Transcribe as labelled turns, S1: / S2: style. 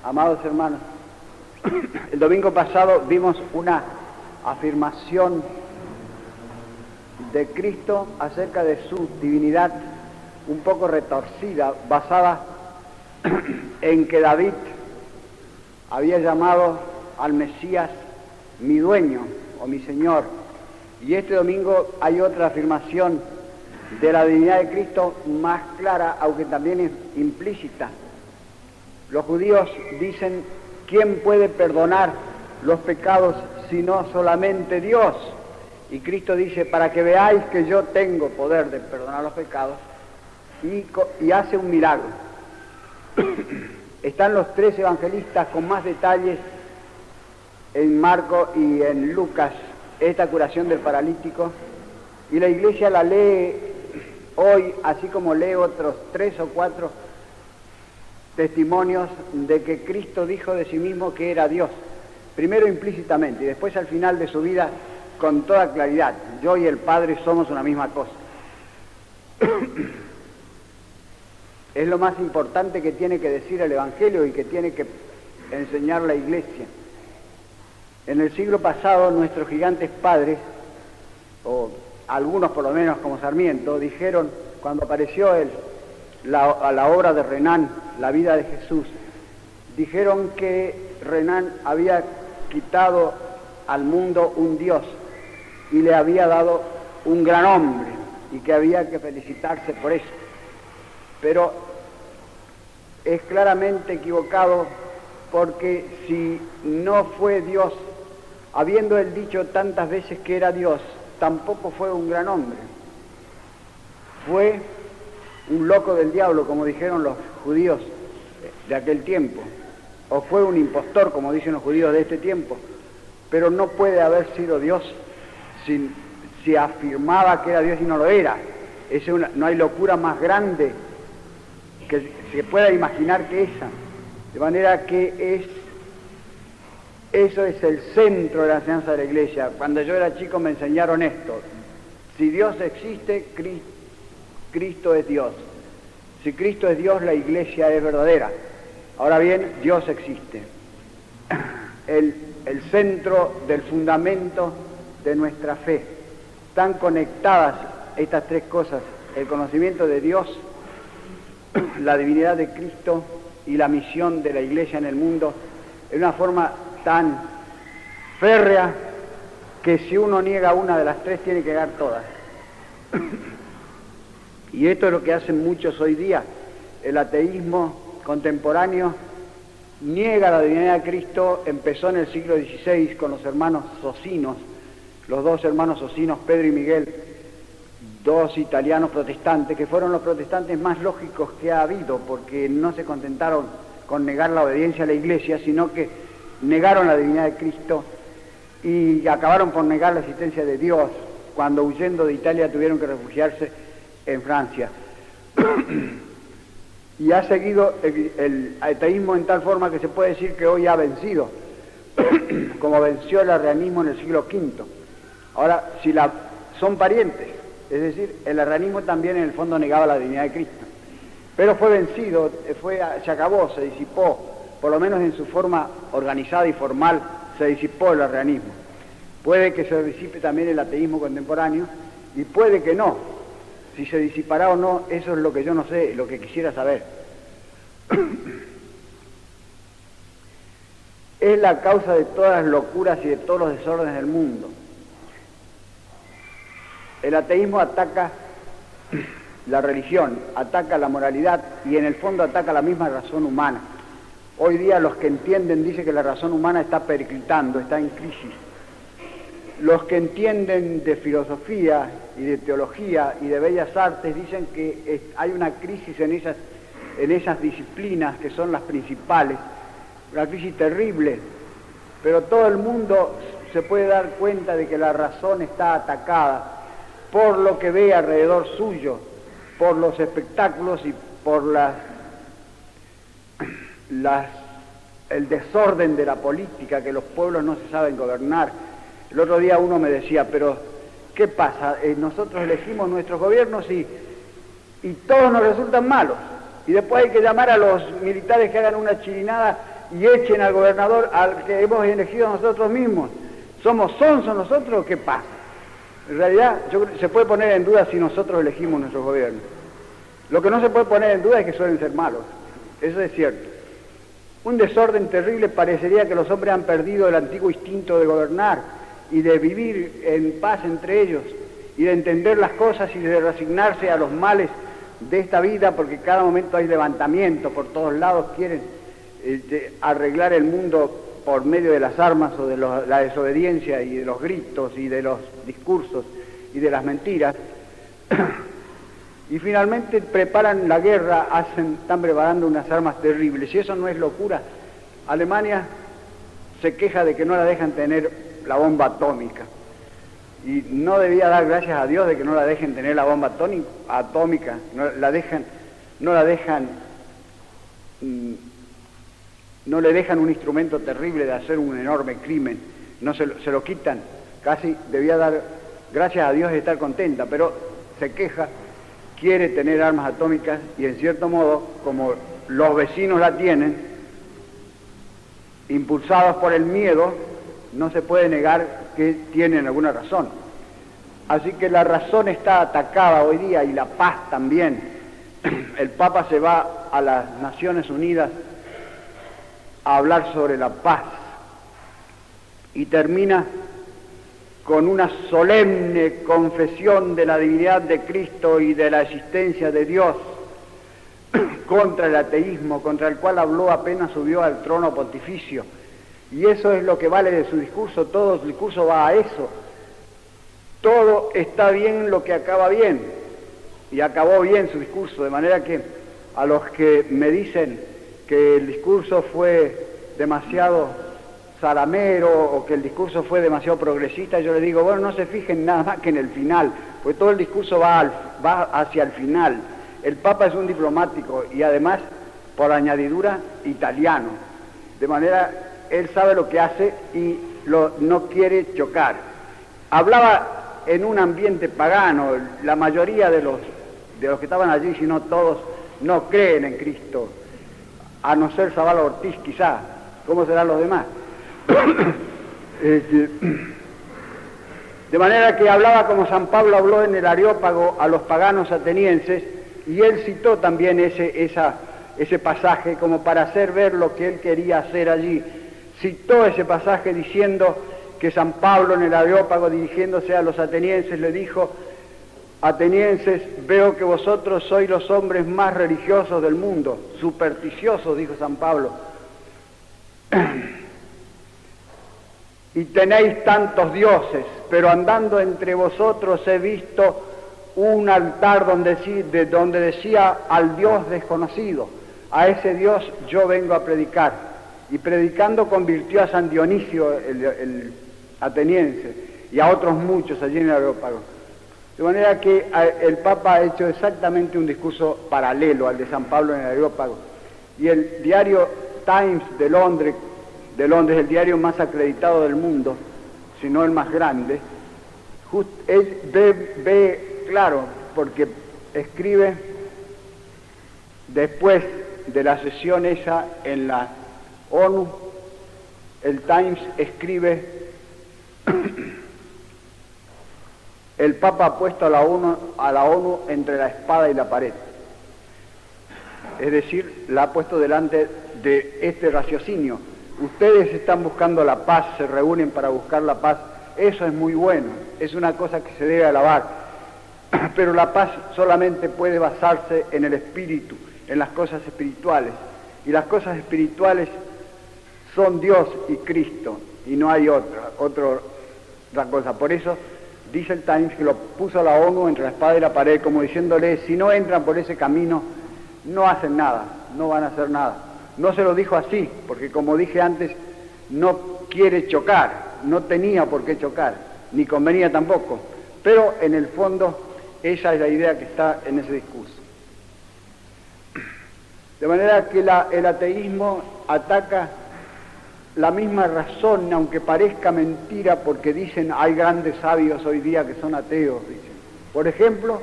S1: Amados hermanos, el domingo pasado vimos una afirmación de Cristo acerca de su divinidad un poco retorcida, basada en que David había llamado al Mesías mi dueño o mi Señor. Y este domingo hay otra afirmación de la divinidad de Cristo más clara, aunque también es implícita. Los judíos dicen: ¿quién puede perdonar los pecados sino solamente Dios? Y Cristo dice: para que veáis que yo tengo poder de perdonar los pecados, y hace un milagro. Están los tres evangelistas con más detalles en Marcos y en Lucas, esta curación del paralítico, y la Iglesia la lee hoy, así como lee otros 3 o 4 testimonios de que Cristo dijo de sí mismo que era Dios, primero implícitamente y después al final de su vida con toda claridad: yo y el Padre somos una misma cosa. Es lo más importante que tiene que decir el Evangelio y que tiene que enseñar la Iglesia. En el siglo pasado nuestros gigantes padres, o algunos por lo menos como Sarmiento, dijeron, cuando apareció la obra de Renan, La vida de Jesús, dijeron que Renan había quitado al mundo un Dios y le había dado un gran hombre y que había que felicitarse por eso. Pero es claramente equivocado, porque si no fue Dios, habiendo él dicho tantas veces que era Dios, tampoco fue un gran hombre. Fue un loco del diablo, como dijeron los judíos de aquel tiempo, o fue un impostor, como dicen los judíos de este tiempo, pero no puede haber sido Dios si afirmaba que era Dios y no lo era. No hay locura más grande que se pueda imaginar que esa. De manera que eso es el centro de la enseñanza de la Iglesia. Cuando yo era chico me enseñaron esto: si Dios existe, Cristo es Dios. Si Cristo es Dios, la Iglesia es verdadera. Ahora bien, Dios existe. El centro del fundamento de nuestra fe. Están conectadas estas tres cosas: el conocimiento de Dios, la divinidad de Cristo y la misión de la Iglesia en el mundo, en una forma tan férrea que si uno niega una de las tres tiene que negar todas. Y esto es lo que hacen muchos hoy día. El ateísmo contemporáneo niega la divinidad de Cristo. Empezó en el siglo XVI con los hermanos socinos, los dos hermanos socinos, Pedro y Miguel, dos italianos protestantes, que fueron los protestantes más lógicos que ha habido, porque no se contentaron con negar la obediencia a la Iglesia, sino que negaron la divinidad de Cristo y acabaron por negar la existencia de Dios, cuando huyendo de Italia tuvieron que refugiarse en Francia. Y ha seguido el ateísmo en tal forma que se puede decir que hoy ha vencido, como venció el arrianismo en el siglo V. Ahora, son parientes, es decir, el arrianismo también en el fondo negaba la divinidad de Cristo, pero fue vencido, se acabó, se disipó, por lo menos en su forma organizada y formal, se disipó el arrianismo. Puede que se disipe también el ateísmo contemporáneo, y puede que no. Si se disipará o no, eso es lo que yo no sé, lo que quisiera saber. Es la causa de todas las locuras y de todos los desórdenes del mundo. El ateísmo ataca la religión, ataca la moralidad y en el fondo ataca la misma razón humana. Hoy día los que entienden dicen que la razón humana está periclitando, está en crisis. Los que entienden de filosofía y de teología y de bellas artes dicen que hay una crisis en esas disciplinas que son las principales, una crisis terrible, pero todo el mundo se puede dar cuenta de que la razón está atacada por lo que ve alrededor suyo, por los espectáculos y por el desorden de la política, que los pueblos no se saben gobernar. El otro día uno me decía: pero ¿qué pasa? Nosotros elegimos nuestros gobiernos y todos nos resultan malos, y después hay que llamar a los militares que hagan una chirinada y echen al gobernador al que hemos elegido nosotros mismos. ¿Somos sonsos nosotros o qué pasa? En realidad, yo creo que se puede poner en duda si nosotros elegimos nuestros gobiernos. Lo que no se puede poner en duda es que suelen ser malos. Eso es cierto. Un desorden terrible, parecería que los hombres han perdido el antiguo instinto de gobernar y de vivir en paz entre ellos y de entender las cosas y de resignarse a los males de esta vida, porque cada momento hay levantamiento, por todos lados quieren arreglar el mundo por medio de las armas o de la desobediencia y de los gritos y de los discursos y de las mentiras. Y finalmente preparan la guerra, están preparando unas armas terribles. Y eso no es locura. Alemania se queja de que no la dejan tener la bomba atómica. Y no debía dar gracias a Dios de que no la dejen tener la bomba atómica. No le dejan un instrumento terrible de hacer un enorme crimen. No se lo quitan. Casi debía dar gracias a Dios y estar contenta, pero se queja. Quiere tener armas atómicas y en cierto modo, como los vecinos la tienen, impulsados por el miedo, no se puede negar que tienen alguna razón. Así que la razón está atacada hoy día y la paz también. El Papa se va a las Naciones Unidas a hablar sobre la paz y termina con una solemne confesión de la divinidad de Cristo y de la existencia de Dios contra el ateísmo, contra el cual habló apenas subió al trono pontificio. Y eso es lo que vale de su discurso, todo su discurso va a eso. Todo está bien lo que acaba bien, y acabó bien su discurso, de manera que a los que me dicen que el discurso fue demasiado zaramero o que el discurso fue demasiado progresista, yo les digo, bueno, no se fijen nada más que en el final, porque todo el discurso va hacia el final. El Papa es un diplomático y además, por añadidura, italiano, de manera, él sabe lo que hace y no quiere chocar. Hablaba en un ambiente pagano, la mayoría de los que estaban allí, si no todos, no creen en Cristo, a no ser Zavala Ortiz quizá. ¿Cómo serán los demás? De manera que hablaba como San Pablo habló en el Areópago a los paganos atenienses, y él citó también ese pasaje como para hacer ver lo que él quería hacer allí. Citó ese pasaje diciendo que San Pablo en el Areópago, dirigiéndose a los atenienses, le dijo: atenienses, veo que vosotros sois los hombres más religiosos del mundo, supersticiosos, dijo San Pablo, y tenéis tantos dioses, pero andando entre vosotros he visto un altar donde decía al Dios desconocido. A ese Dios yo vengo a predicar. Y predicando convirtió a San Dionisio, el ateniense, y a otros muchos allí en el Areópago. De manera que el Papa ha hecho exactamente un discurso paralelo al de San Pablo en el Areópago. Y el diario Times de Londres, el diario más acreditado del mundo, si no el más grande, él ve claro, porque escribe después de la sesión esa en la ONU, el Times escribe: el Papa ha puesto a la ONU entre la espada y la pared. Es decir, la ha puesto delante de este raciocinio. Ustedes están buscando la paz, se reúnen para buscar la paz, eso es muy bueno, es una cosa que se debe alabar, pero la paz solamente puede basarse en el espíritu, en las cosas espirituales, y las cosas espirituales son Dios y Cristo, y no hay otra cosa. Por eso dice el Times que lo puso la ONU entre la espada y la pared, como diciéndole, si no entran por ese camino, no hacen nada, no van a hacer nada. No se lo dijo así, porque como dije antes, no quiere chocar, no tenía por qué chocar, ni convenía tampoco, pero en el fondo esa es la idea que está en ese discurso. De manera que el ateísmo ataca la misma razón, aunque parezca mentira, porque dicen hay grandes sabios hoy día que son ateos, dicen. Por ejemplo,